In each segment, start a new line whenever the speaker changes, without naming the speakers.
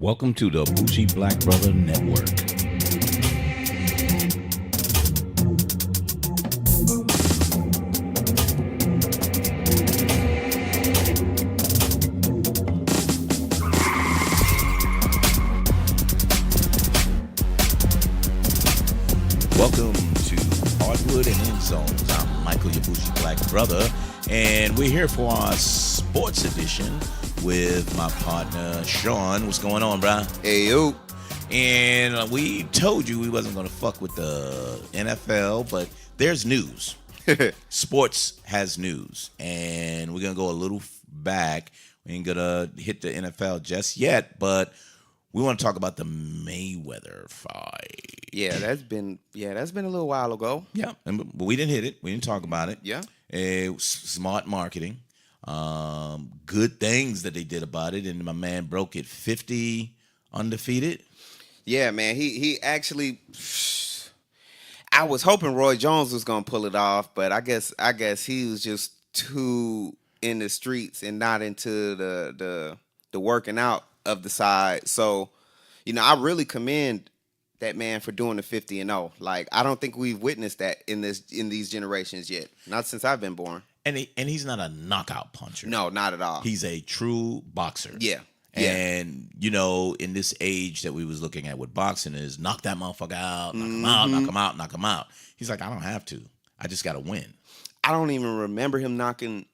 Welcome to the Bougie Black Brother Network. Welcome to Hardwood and End Zones. I'm Michael, your Bougie Black Brother, and we're here for our sports edition with my partner, Sean. What's going on, bro?
Hey, yo.
And we told you we wasn't going to fuck with the NFL, but there's news. Sports has news. And we're going to go a little back. We ain't going to hit the NFL just yet, but we want to talk about the Mayweather fight.
Yeah, that's been a little while ago.
Yeah, but we didn't hit it. We didn't talk about it.
Yeah.
Smart marketing. Good things that they did about it, and my man broke it 50 undefeated.
Yeah, man. He actually. I was hoping Roy Jones was gonna pull it off, but I guess he was just too in the streets and not into the working out of the side. So, I really commend that man for doing the 50-0. Like, I don't think we've witnessed that in these generations yet. Not since I've been born.
And he's not a knockout puncher.
No, not at all.
He's a true boxer.
Yeah.
And, in this age that we was looking at with boxing is knock that motherfucker out, knock him out, knock him out, knock him out. He's like, I don't have to. I just got to win.
I don't even remember him knocking.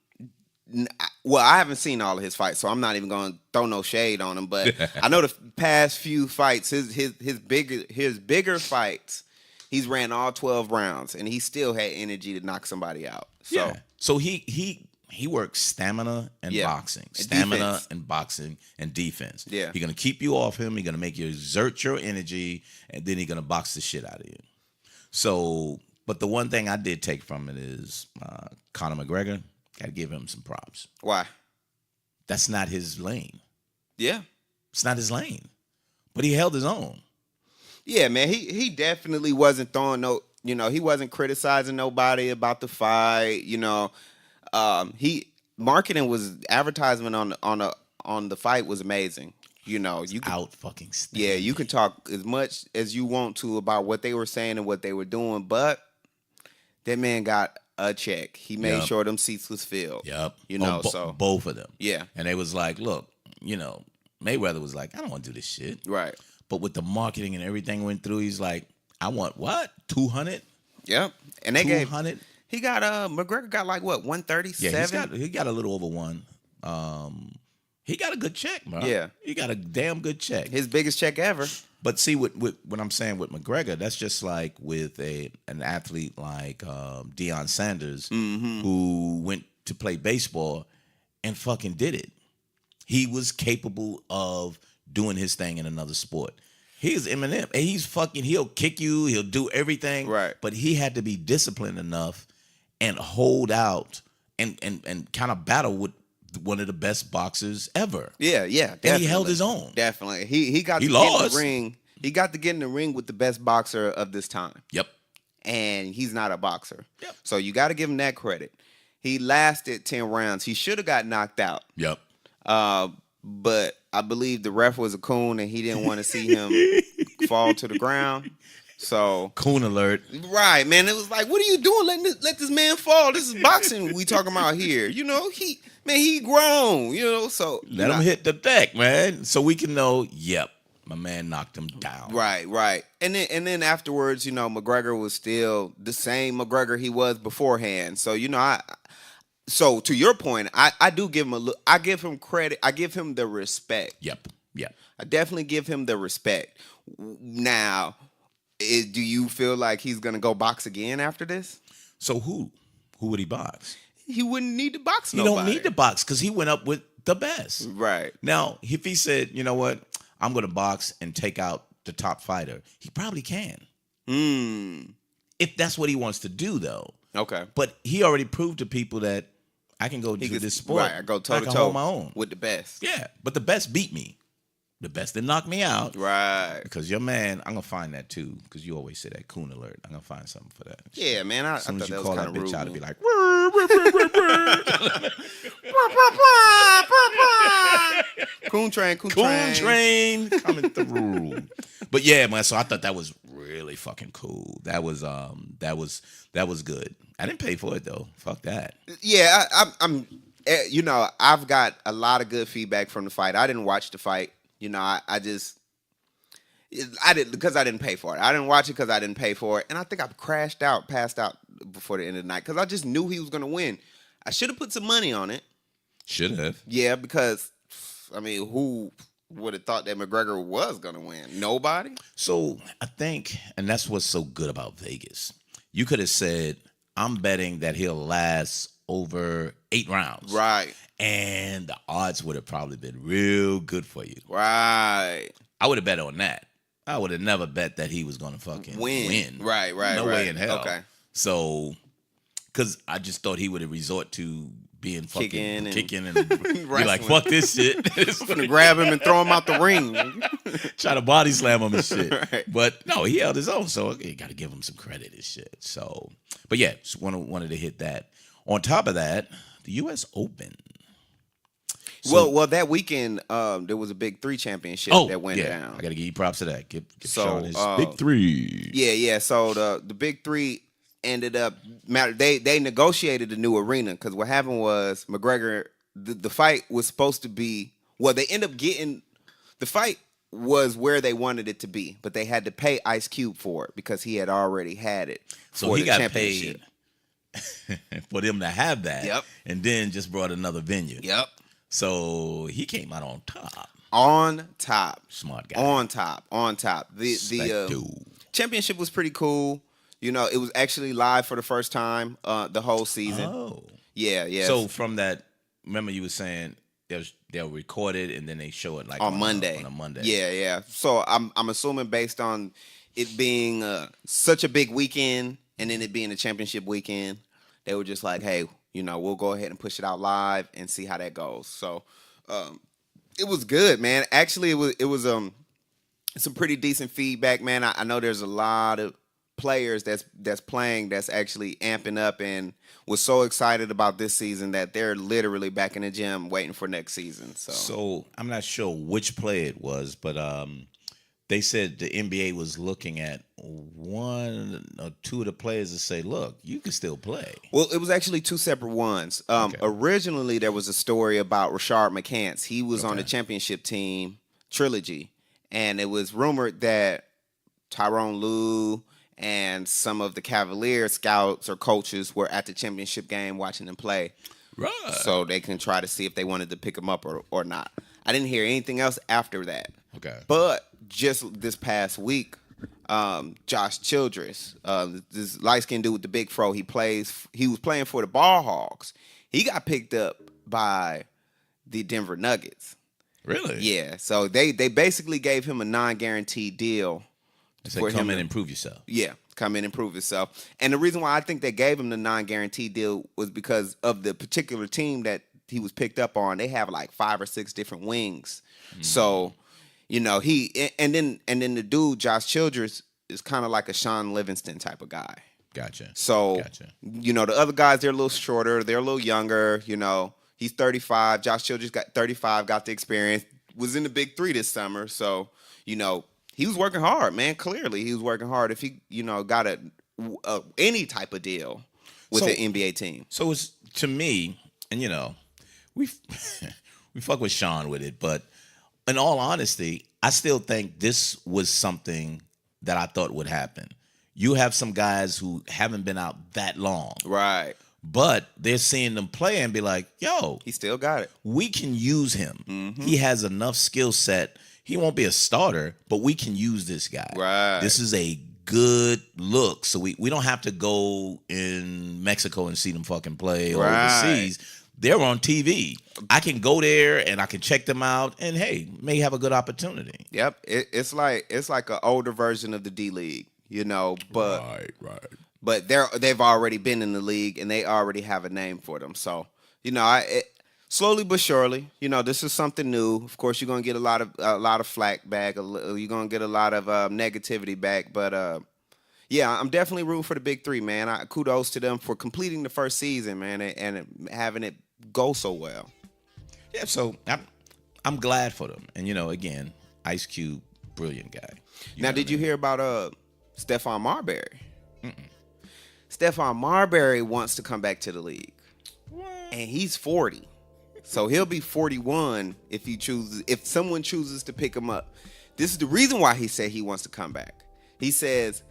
Well, I haven't seen all of his fights, so I'm not even going to throw no shade on him. But I know the past few fights, his bigger fights, he's ran all 12 rounds, and he still had energy to knock somebody out. So.
Yeah. So he works stamina and boxing. Stamina
defense.
and boxing and defense.
Yeah.
He's going to keep you off him. He's going to make you exert your energy, and then he's going to box the shit out of you. So, but the one thing I did take from it is Conor McGregor, got to give him some props.
Why?
That's not his lane.
Yeah.
It's not his lane. But he held his own.
Yeah, man. He definitely wasn't throwing he wasn't criticizing nobody about the fight. Marketing was advertisement on the fight was amazing. You can
out fucking standing.
Yeah, you can talk as much as you want to about what they were saying and what they were doing, but that man got a check. He made sure them seats was filled.
Yep.
So
both of them.
Yeah.
And they was like, look, Mayweather was like, I don't want to do this shit.
Right.
But with the marketing and everything went through, he's like, I want what? 200?
Yep. And they
200?
He got McGregor got like what, 137?
Yeah, he got a little over one. He got a good check, bro.
Yeah.
He got a damn good check.
His biggest check ever.
But see, what I'm saying with McGregor, that's just like with an athlete like Deion Sanders, who went to play baseball and fucking did it. He was capable of doing his thing in another sport. He's Eminem. He'll kick you. He'll do everything.
Right.
But he had to be disciplined enough and hold out and kind of battle with one of the best boxers ever.
Yeah, definitely.
And he held his own.
Definitely. He got to
lost.
get in the ring. He got to get in the ring with the best boxer of this time.
Yep.
And he's not a boxer.
Yep.
So you got to give him that credit. He lasted 10 rounds. He should have got knocked out.
Yep.
But I believe the ref was a coon and he didn't want to see him fall to the ground. So
Coon alert.
Right, man. It was like, what are you doing? Let this man fall. This is boxing we talking about here. He grown, so
Let him hit the deck, man. So we can know, yep, my man knocked him down.
Right. And then afterwards, McGregor was still the same McGregor he was beforehand. So, so to your point, I do give him I give him credit. I give him the respect.
Yep.
I definitely give him the respect. Now, do you feel like he's going to go box again after this?
So who would he box?
He wouldn't need to box
He
nobody.
don't need to box because he went up with the best.
Right.
Now, if he said, you know what, I'm going to box and take out the top fighter, he probably can. If that's what he wants to do, though.
Okay.
But he already proved to people that I can go do this sport.
Right, I go toe-to-toe
hold my own.
with the best.
Yeah, but the best beat me. the best that knocked me out.
Right.
Because your man, I'm gonna find that too. Because you always say that coon alert. I'm gonna find something for that.
Yeah, man. I
As soon
thought
as you
that
call
was
that
kind of
bitch
rude.
out, to be like,
Coon train,
coon train coming through. But yeah, man. So I thought that was really fucking cool. That was good. I didn't pay for it though. Fuck that.
Yeah, I'm. You know, I've got a lot of good feedback from the fight. I didn't watch the fight. You know, I didn't because I didn't pay for it. I didn't watch it because I didn't pay for it, and I think I passed out before the end of the night because I just knew he was gonna win. I should have put some money on it.
Should have.
Yeah, because I mean, who would have thought that McGregor was gonna win? Nobody.
So I think, and that's what's so good about Vegas. You could have said, I'm betting that he'll last over 8 rounds.
Right.
And the odds would have probably been real good for you.
Right.
I would have bet on that. I would have never bet that he was going to fucking win.
Right.
No way in hell.
Okay.
So, because I just thought he would have resort to being fucking kicking and be like, fuck this shit.
I'm gonna grab him and throw him out the ring.
Try to body slam him and shit.
Right.
But no, he held his own, so you got to give him some credit and shit. So, but yeah, just wanted to hit that. On top of that, the U.S. Open.
So, well, that weekend there was a Big 3 championship that went down.
I got to give you props to that. Give
So,
Sean his Big 3.
Yeah. So the Big 3 ended up they negotiated a new arena because what happened was McGregor the fight was supposed to be they ended up getting the fight was where they wanted it to be, but they had to pay Ice Cube for it because he had already had it.
So he got paid for them to have that.
Yep.
And then just brought another venue.
Yep.
So he came out on top.
On top.
Smart guy.
On top. The championship was pretty cool. You know, it was actually live for the first time the whole season.
Oh.
Yeah.
So from that, remember you were saying they'll record it and then they show it like
on Monday.
On a Monday.
Yeah. So I'm assuming based on it being such a big weekend and then it being a championship weekend, they were just like, hey, you know, we'll go ahead and push it out live and see how that goes. So it was good, man. Actually, it was some pretty decent feedback, man. I know there's a lot of players that's playing that's actually amping up and was so excited about this season that they're literally back in the gym waiting for next season. So
I'm not sure which play it was, but they said the NBA was looking at one or two of the players to say, look, you can still play.
Well, it was actually 2 separate ones. Originally, there was a story about Rashard McCants. He was on the championship team trilogy, and it was rumored that Tyrone Lue and some of the Cavaliers scouts or coaches were at the championship game watching them play.
Right.
So they can try to see if they wanted to pick him up or not. I didn't hear anything else after that.
Okay.
But just this past week, Josh Childress, this light-skinned dude with the big fro, he was playing for the Ball Hogs. He got picked up by the Denver Nuggets.
Really?
Yeah. So they basically gave him a non-guaranteed deal.
So come in and prove yourself.
Yeah, come in and prove yourself. And the reason why I think they gave him the non-guaranteed deal was because of the particular team that he was picked up on. They have like 5 or 6 different wings. So, you know, and then the dude, Josh Childress, is kind of like a Sean Livingston type of guy.
Gotcha.
So, you know, the other guys, they're a little shorter. They're a little younger. You know, he's 35. Josh Childress got 35, got the experience, was in the Big 3 this summer. So, you know, he was working hard, man. Clearly, he was working hard. If he, you know, got any type of deal with an NBA team.
So it's to me, and you know, we fuck with Sean with it, but in all honesty, I still think this was something that I thought would happen. You have some guys who haven't been out that long,
right?
But they're seeing them play and be like, "Yo,
he still got it.
We can use him. He has enough skill set." He won't be a starter, but we can use this guy.
Right.
This is a good look. So we don't have to go in Mexico and see them fucking play or overseas. They're on TV. I can go there and I can check them out and hey, may have a good opportunity.
Yep. It's like an older version of the D League, you know, but
right.
But they've already been in the league and they already have a name for them. So, you know, Slowly but surely, this is something new. Of course, you're gonna get a lot of flack back. You're gonna get a lot of negativity back. But yeah, I'm definitely rooting for the big three, man. Kudos to them for completing the first season, man, and having it go so well.
Yeah, so I'm glad for them. And again, Ice Cube, brilliant guy.
Now, did you hear about Stephon Marbury? Stephon Marbury wants to come back to the league, and he's 40. So he'll be 41 if someone chooses to pick him up. This is the reason why he said he wants to come back. He says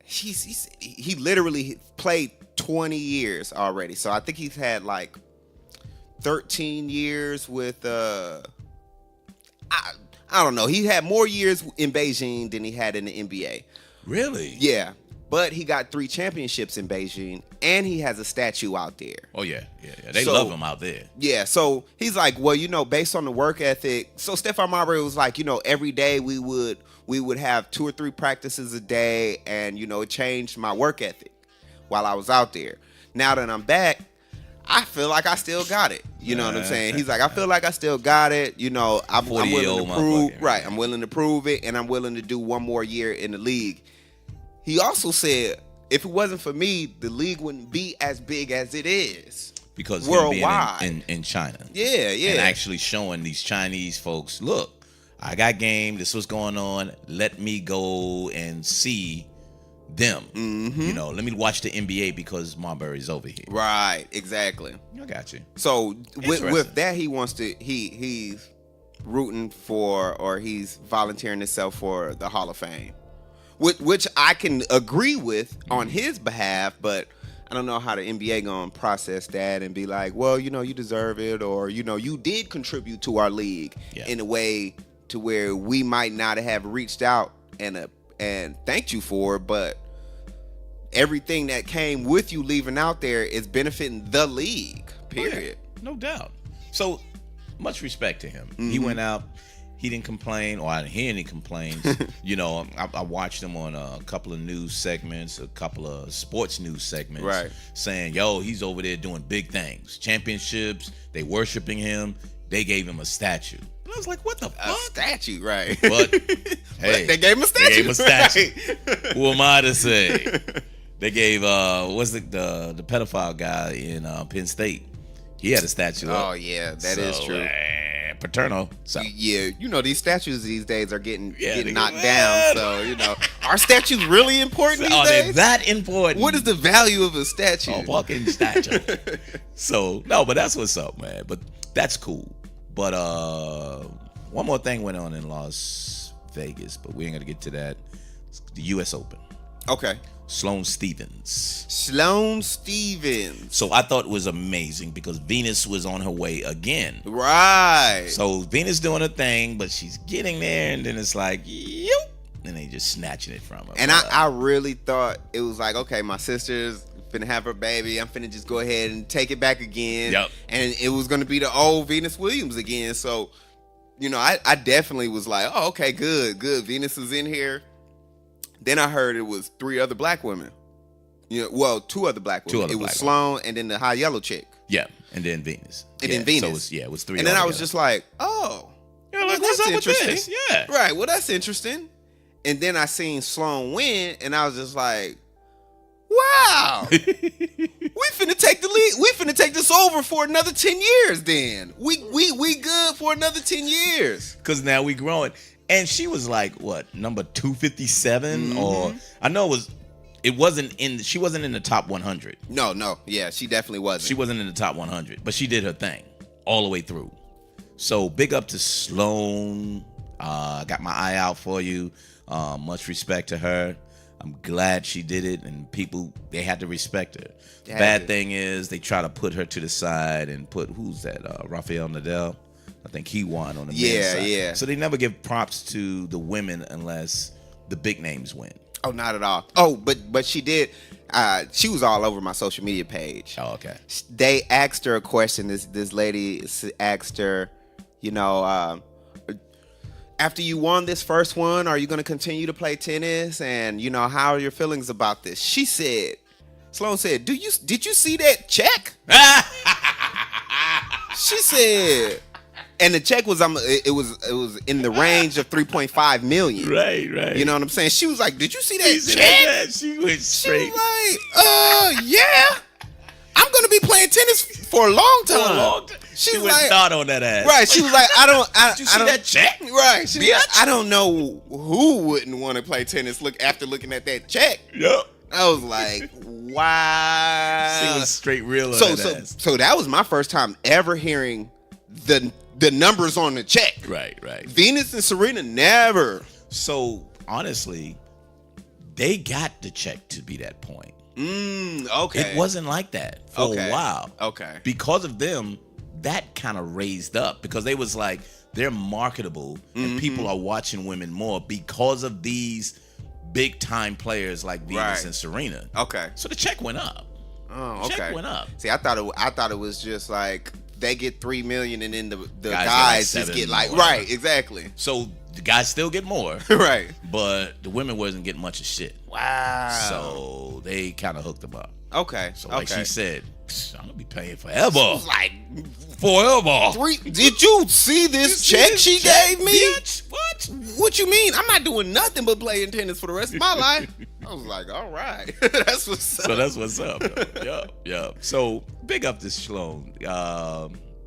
he literally played 20 years already. So I think he's had like 13 years with I don't know. He had more years in Beijing than he had in the NBA.
Really?
Yeah. But he got 3 championships in Beijing, and he has a statue out there.
Oh, yeah. They love him out there.
Yeah, so he's like, well, based on the work ethic. So Stephon Marbury was like, every day we would have 2 or 3 practices a day, and, it changed my work ethic while I was out there. Now that I'm back, I feel like I still got it. You know what I'm saying? He's like, I feel like I still got it. I'm willing to prove. Right, I'm willing to prove it, and I'm willing to do one more year in the league. He also said, if it wasn't for me, the league wouldn't be as big as it is.
Because
worldwide.
Him being in China.
Yeah. And
actually showing these Chinese folks, look, I got game. This was going on. Let me go and see them.
Mm-hmm.
Let me watch the NBA because Marbury's over here.
Right, exactly.
I got you.
So with that, he's rooting for, or he's volunteering himself for the Hall of Fame. Which I can agree with on his behalf, but I don't know how the NBA gonna process that and be like, well, you deserve it, or you did contribute to our league in a way to where we might not have reached out and thanked you for it, but everything that came with you leaving out there is benefiting the league. Period.
Oh, yeah. No doubt. So much respect to him.
Mm-hmm.
He went out. He didn't complain, or I didn't hear any complaints. I watched him on a couple of news segments, a couple of sports news segments,
right, saying,
yo, he's over there doing big things. Championships, they worshiping him. They gave him a statue. And I was like, what the fuck?
A statue, right.
But, hey.
They gave him a statue.
Right. Who am I to say? They gave, the pedophile guy in Penn State. He had a statue up.
Oh, yeah, that is true.
Paterno. So
yeah, these statues these days are getting knocked down. So are statues really important these days?
Are they that important?
What is the value of a statue?
A fucking statue. So no, but that's what's up, man. But that's cool. But one more thing went on in Las Vegas, but we ain't gonna get to that. It's the U.S. Open.
Okay.
Sloane Stephens.
So
I thought it was amazing because Venus was on her way again.
Right.
So Venus doing her thing, but she's getting there, and then it's like, yoop, and they just snatching it from her.
And I really thought it was like, okay, my sister's finna have her baby. I'm finna just go ahead and take it back again.
Yep.
And it was gonna be the old Venus Williams again. So, I definitely was like, oh, okay, good. Venus is in here. Then I heard it was 3 other black women. 2 other black women. It was Sloane and then the high yellow chick.
Yeah, and then Venus.
So
it was 3.
And then I was just like, oh,
like, what's up with this? Yeah,
right. Well, that's interesting. And then I seen Sloane win, and I was just like, wow, we finna take the lead. We finna take this over for another 10 years. Then we good for another 10 years.
Because now we growing. And she was like, what, number 257? Or I know she wasn't in the top 100.
No. Yeah, she definitely wasn't.
She wasn't in the top 100, but she did her thing all the way through. So big up to Sloane. Got my eye out for you. Much respect to her. I'm glad she did it, and people, they had to respect her. The bad thing is they try to put her to the side and put, who's that, Rafael Nadal? I think he won on the men's side. Yeah. So they never give props to the women unless the big names win.
Oh, not at all. Oh, but she did. She was all over my social media page.
Oh, okay.
They asked her a question. This lady asked her, after you won this first one, are you going to continue to play tennis? And how are your feelings about this? She said, Sloane said, did you see that check? She said, and the check was it was in the range of 3.5 million.
Right.
You know what I'm saying? She was like, "Did you see that
She
check?"
said that. She went
She
straight.
was like, yeah. I'm gonna be playing tennis for a long time.
For a long time.
She
She
was
went
like,
thought on that ass.
right. She was like,
Did you see that check?
Right. She was like,
Bitch.
I don't know who wouldn't want to play tennis after looking at that check.
Yep.
I was like, wow.
She was straight real on
So
that ass.
so that was my first time ever hearing the numbers on the check.
Right.
Venus and Serena never.
So honestly, they got the check to be that point.
Okay.
It wasn't like that for a while.
Okay.
Because of them, that kind of raised up because they was like, they're marketable and people are watching women more because of these big time players like Venus and Serena.
Okay.
So the check went up.
Oh, okay.
Check went up.
See, I thought it was just like they get 3 million and then the
Guys
guys
get like
just get like
more.
right, exactly.
So the guys still get more,
Right.
but the women wasn't getting much of shit.
Wow.
So they kind of hooked them up.
Okay.
So like
okay.
she said, I'm gonna be paying forever.
She was like,
Forever.
Did you see this check she gave me?
Bitch, what?
What you mean? I'm not doing nothing but playing tennis for the rest of my life. I was like, all right. That's what's up.
So that's what's up. Yup. So big up to Sloan.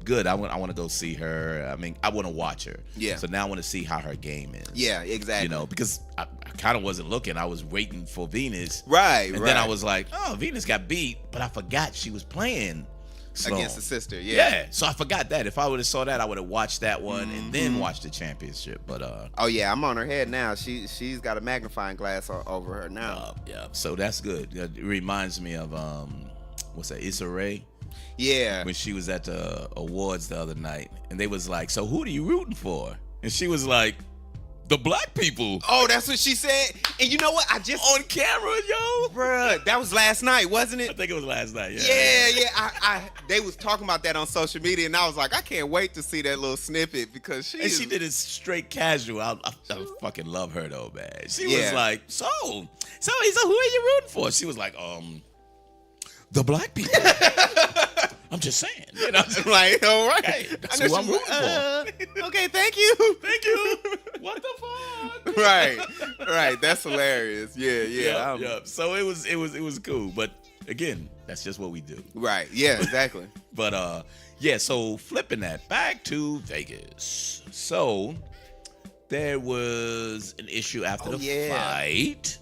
Good. I want to go see her. I mean, I want to watch her.
Yeah.
So now I want to see how her game is.
Yeah, exactly.
You know, because I kind of wasn't looking. I was waiting for Venus.
Right.
And then I was like, oh, Venus got beat, but I forgot she was playing Sloan.
Against the sister. Yeah.
So I forgot that. If I would have saw that, I would have watched that one and then watched the championship. But
oh yeah, I'm on her head now. She's got a magnifying glass over her now.
yeah. So that's good. It reminds me of what's that? Issa Rae.
Yeah.
When she was at the awards the other night, and they was like, "So who are you rooting for?" And she was like, "The black people."
Oh, that's what she said. And you know what? I just
On camera, yo.
bruh, that was last night, wasn't
I
it?
think it was last night.
Yeah. I they was talking about that on social media, and I was like, I can't wait to see that little snippet because she
did it straight casual. I fucking love her though, man. She was
Yeah.
like, so who are you rooting for? She was like, the black people. I'm just saying. You know,
I'm like, all right.
hey, that's
I know
who I'm
she-
rooting for.
Okay, thank you.
Thank you. What the fuck?
Right. That's hilarious. Yeah.
Yeah. So it was cool. But again, that's just what we do.
Right. Yeah, exactly.
But yeah, so flipping that back to Vegas. So there was an issue after the fight.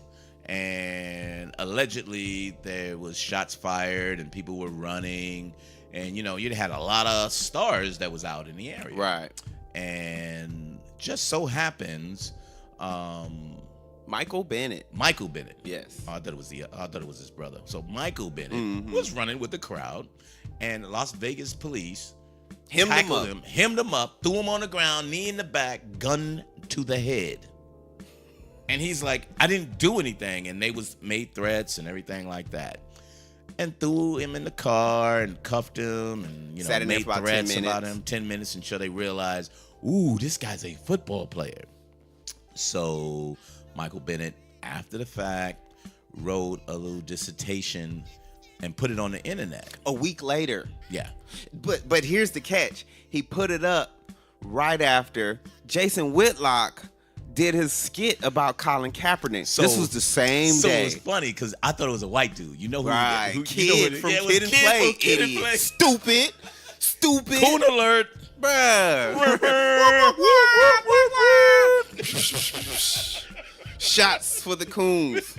And allegedly there was shots fired and people were running. And you know, you had a lot of stars that was out in the area.
Right.
And just so happens,
Michael Bennett.
I
Yes.
thought it was his brother. So Michael Bennett was running with the crowd, and Las Vegas police tackled him, hemmed him up, threw him on the ground, knee in the back, gun to the head. And he's like, I didn't do anything, and they made threats and everything like that, and threw him in the car and cuffed him, and made threats about him. 10 minutes until they realized, ooh, this guy's a football player. So Michael Bennett, after the fact, wrote a little dissertation and put it on the internet.
A week later.
Yeah.
But here's the catch. He put it up right after Jason Whitlock did his skit about Colin Kaepernick.
So,
this was the same
so
day.
it was funny because I thought it was a white dude. You know who?
Right.
Kid
from
it was
Kid and Play.
from Kid and
Idiot.
Play.
Stupid.
Coon alert.
Bruh. Shots for the coons.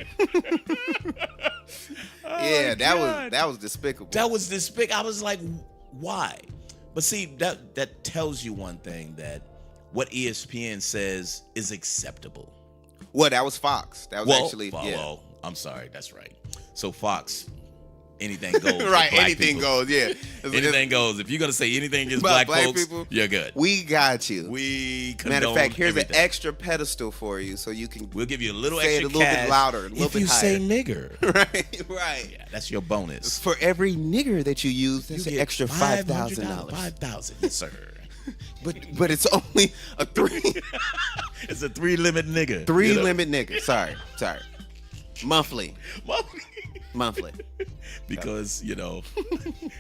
Yeah, that was despicable.
That was despicable. I was like, why? But see, that tells you one thing, that what ESPN says is acceptable.
Well, that was Fox. That was actually
well, I'm sorry, that's right. So Fox, anything goes.
Right,
black
anything
people.
goes, yeah.
Anything goes. If you're gonna say anything against
About
black folks,
people,
you're good.
We got you.
We condone
Matter of fact, here's
everything.
an extra pedestal for you, so you can.
We'll give you a little
say
extra
it a little
cash
bit louder, a little
if
bit
you
higher.
say nigger.
Right.
Yeah, that's your bonus.
For every nigger that you use, that's
You
an
get
extra $5,000.
$5,000, yes, sir.
But it's only a three
It's a 3 limit nigga.
limit nigger. Sorry. Monthly. Monthly.
Because,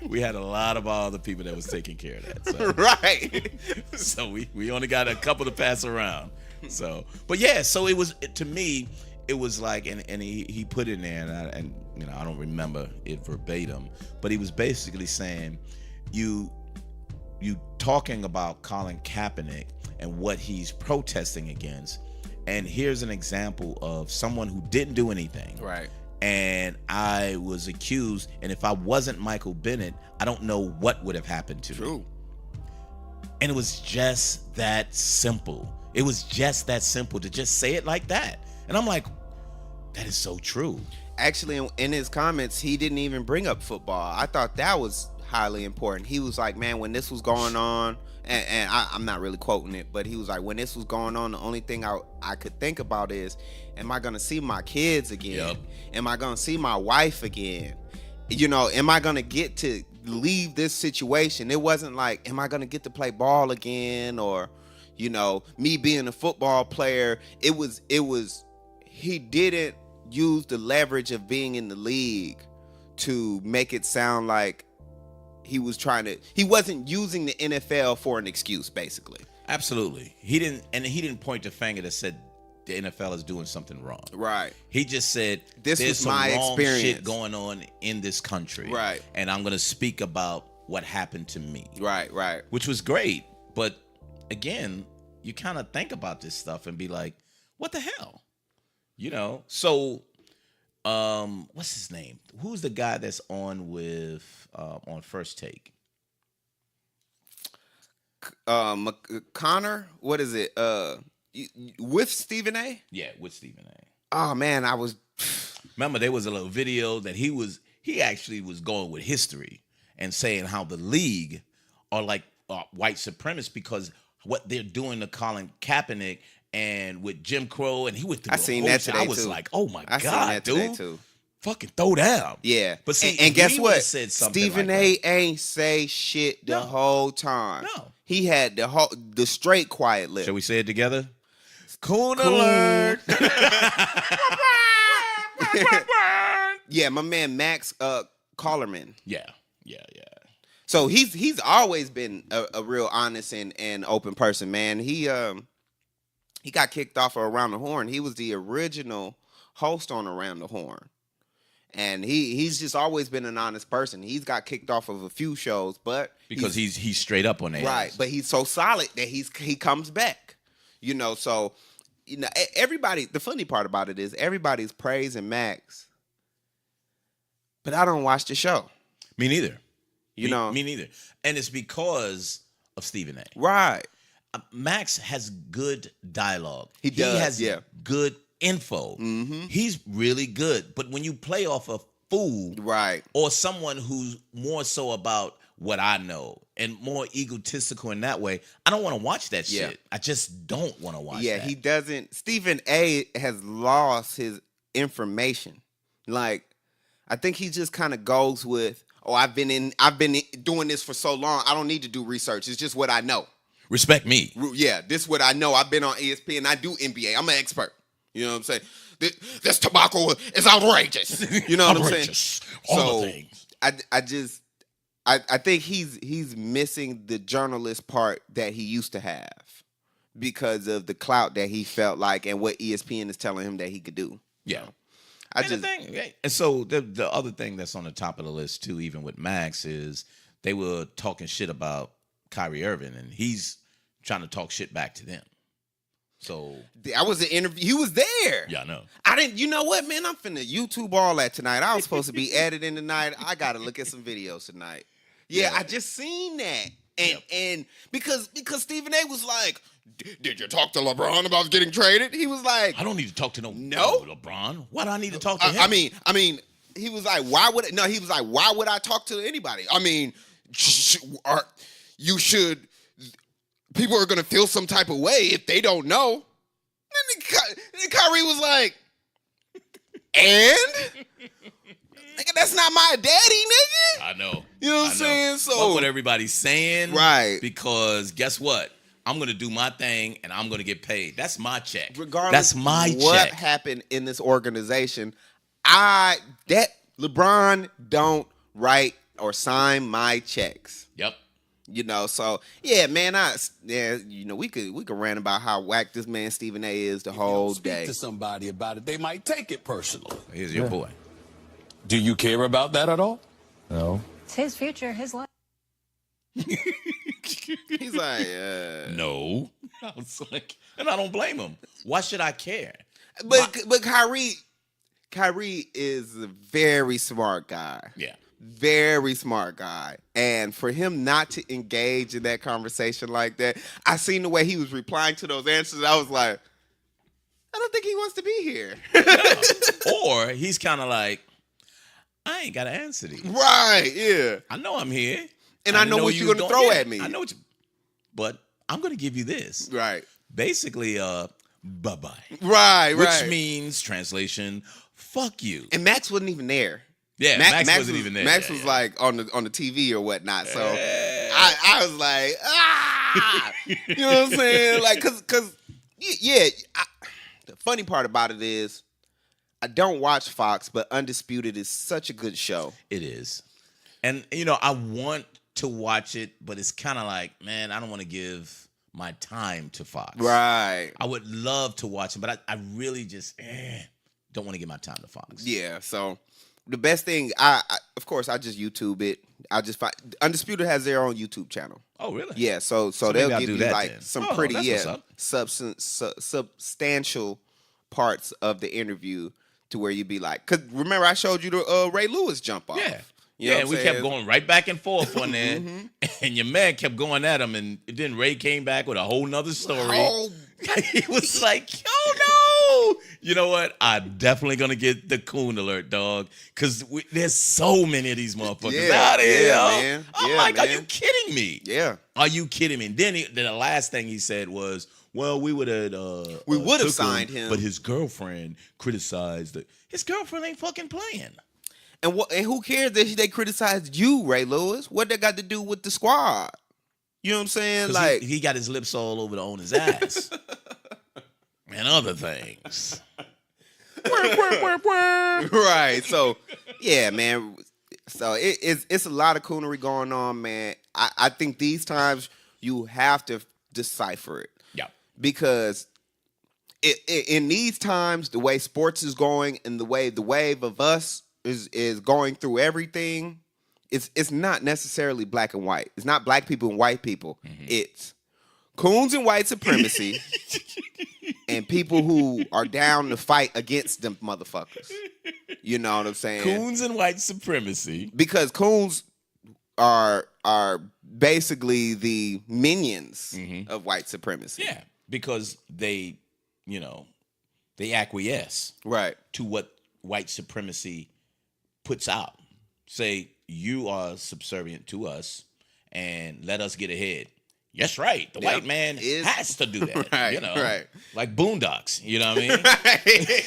we had a lot of other people that was taking care of that. So,
Right.
so we only got a couple to pass around. So, but yeah, so it was, to me, it was like, and he put in there, and I don't remember it verbatim, but he was basically saying, you talking about Colin Kaepernick and what he's protesting against, and here's an example of someone who didn't do anything.
Right.
And I was accused, and if I wasn't Michael Bennett, I don't know what would have happened to me.
True.
And it was just that simple. It was just that simple to just say it like that. And I'm like, that is so true.
Actually, in his comments, he didn't even bring up football. I thought that was highly important. He was like, man, when this was going on, and I'm not really quoting it, but he was like, when this was going on, the only thing I could think about is, am I going to see my kids again?
Yep.
Am I going to see my wife again? Am I going to get to leave this situation? It wasn't like, am I going to get to play ball again? Or, me being a football player. It was, he didn't use the leverage of being in the league to make it sound like he wasn't using the NFL for an excuse, basically.
Absolutely. He didn't point the finger that said the NFL is doing something wrong.
Right.
He just said,
this
there's
was
some
my
wrong
experience
shit going on in this country.
Right.
And I'm going to speak about what happened to me.
Right.
Which was great. But again, you kind of think about this stuff and be like, what the hell? So what's his name? Who's the guy that's on with on First Take?
Connor, what is it? With Stephen A?
Yeah, with Stephen A.
Oh man, I was
remember there was a little video that he actually was going with history and saying how the league are like white supremacists because what they're doing to Colin Kaepernick and with Jim Crow, and he went through.
I seen that today.
I was like, oh my God, dude.
Too.
Fucking throw down.
Yeah.
But see,
and guess what?
Stephen
A ain't say shit the whole time.
No.
He had the straight quiet lip.
Shall we say it together? Coon alert.
Yeah, my man Max Collerman.
Yeah.
So he's always been a real honest and open person, man. He got kicked off of Around the Horn. He was the original host on Around the Horn. And he's just always been an honest person. He's got kicked off of a few shows, but
because he's straight up on that.
Right, but he's so solid that he comes back. So everybody, the funny part about it is everybody's praising Max. But I don't watch the show.
Me neither.
Me
neither. And it's because of Stephen A.
Right.
Max has good dialogue.
He does.
He has good info.
Mm-hmm.
He's really good. But when you play off a fool,
right,
or someone who's more so about what I know and more egotistical in that way, I don't want to watch that shit. I just don't want to watch that.
Yeah, he doesn't. Stephen A has lost his information. Like, I think he just kind of goes with, I've been doing this for so long, I don't need to do research. It's just what I know.
Respect me.
Yeah, this is what I know. I've been on ESPN. I do NBA. I'm an expert. You know what I'm saying? This tobacco is outrageous. You know what I'm saying?
All the things.
I think he's missing the journalist part that he used to have because of the clout that he felt like and what ESPN is telling him that he could do.
Yeah. And so the other thing that's on the top of the list too, even with Max, is they were talking shit about Kyrie Irving, and he's trying to talk shit back to them. So
that was an interview. He was there.
Yeah, I know.
I didn't. You know what, man? I'm finna YouTube all that tonight. I was supposed to be editing tonight. I got to look at some videos tonight. Yeah, I just seen that, and because Stephen A was like, "Did you talk to LeBron about getting traded?" He was like,
"I don't need to talk to no LeBron. Why do I need to talk to him?"
I mean, he was like, "Why would?" No, he was like, "Why would I talk to anybody?" I mean, you should. People are gonna feel some type of way if they don't know. And Kyrie was like, "And nigga, that's not my daddy, nigga."
I know.
You know what I'm saying? So
fuck what everybody's saying,
right?
Because guess what? I'm gonna do my thing and I'm gonna get paid. That's my check.
Regardless,
that's my
what
check.
happened in this organization, that LeBron don't write or sign my checks.
Yep.
So yeah, man. We could rant about how whack this man Stephen A. is the whole day.
Speak to somebody about it, they might take it personally.
Here's your boy.
Do you care about that at all?
No.
It's his future, his life.
He's like,
No. I was like, and I don't blame him. Why should I care?
but Kyrie is a very smart guy.
Yeah.
Very smart guy. And for him not to engage in that conversation like that, I seen the way he was replying to those answers. I was like, I don't think he wants to be here.
No. Or he's kind of like, I ain't got to answer these.
Right, yeah.
I know I'm here.
And I know what you're going to throw at me.
I know but I'm going to give you this.
Right.
Basically, bye-bye.
Right.
Which means, translation, fuck you.
And Max wasn't even there.
Yeah, Max wasn't even there.
Max was like on the TV or whatnot. So I was like, you know what I'm saying? Like, cause the funny part about it is I don't watch Fox, but Undisputed is such a good show.
It is. And, I want to watch it, but it's kind of like, man, I don't want to give my time to Fox.
Right.
I would love to watch it, but I really just don't want to give my time to Fox.
Yeah, so the best thing, of course, I just YouTube it. I just find Undisputed has their own YouTube channel.
Oh, really?
Yeah, so they'll
maybe I'll
give
do
you
that
like
then.
some
Oh,
pretty
that's what's up.
substantial parts of the interview to where you'd be like, cause remember I showed you the Ray Lewis jump off.
Yeah.
You know what
and
I'm
we
saying?
kept going right back and forth on that. And your man kept going at him, and then Ray came back with a whole nother story.
Oh.
He was like, oh no. You know what? I'm definitely going to get the coon alert, dog, because there's so many of these motherfuckers out here.
Yeah,
yo.
man.
I'm
Yeah,
like,
man.
are you kidding me?
Yeah.
Are you kidding me? And then the last thing he said was, well, we would have
took signed him.
but his girlfriend criticized it. His girlfriend ain't fucking playing.
And who cares that they criticized you, Ray Lewis? What that got to do with the squad? You know what I'm saying? Like
he got his lips all over the owner's ass and other things.
Right. So yeah, man. So it's a lot of coonery going on, man. I think these times you have to decipher it.
Yeah.
Because in these times, the way sports is going and the wave of us is going through everything, it's not necessarily black and white. It's not black people and white people. Mm-hmm. It's coons and white supremacy and people who are down to fight against them motherfuckers. You know what I'm saying?
Coons and white supremacy.
Because coons are basically the minions of white supremacy.
Yeah, because they acquiesce
Right.
to what white supremacy puts out. Say, you are subservient to us and let us get ahead. Yes, right. The white man has to do that.
Right, right.
Like Boondocks, you know what I mean?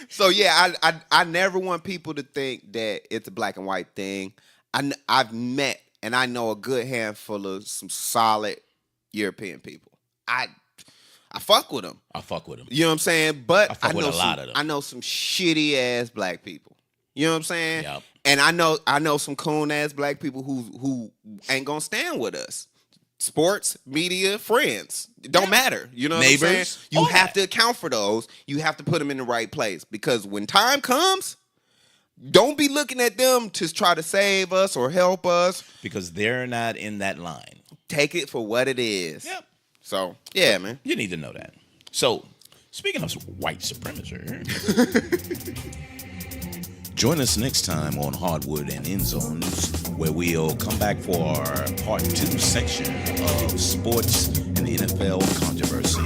So yeah, I never want people to think that it's a black and white thing. I've met and I know a good handful of some solid European people. I fuck with them.
I fuck with them.
You know what I'm saying? But
I fuck with a lot of them.
I know some shitty ass black people. You know what I'm saying?
Yep.
And I know some coon ass black people who ain't gonna stand with us. Sports, media, friends. It don't matter. You know what
Neighbors,
I'm saying? You have to account for those. You have to put them in the right place. Because when time comes, don't be looking at them to try to save us or help us.
Because they're not in that line.
Take it for what it is.
Yep.
So, yeah, man.
You need to know that. So, speaking of white supremacy, join us next time on Hardwood and End Zones, where we'll come back for our part 2 section of sports and the NFL controversy.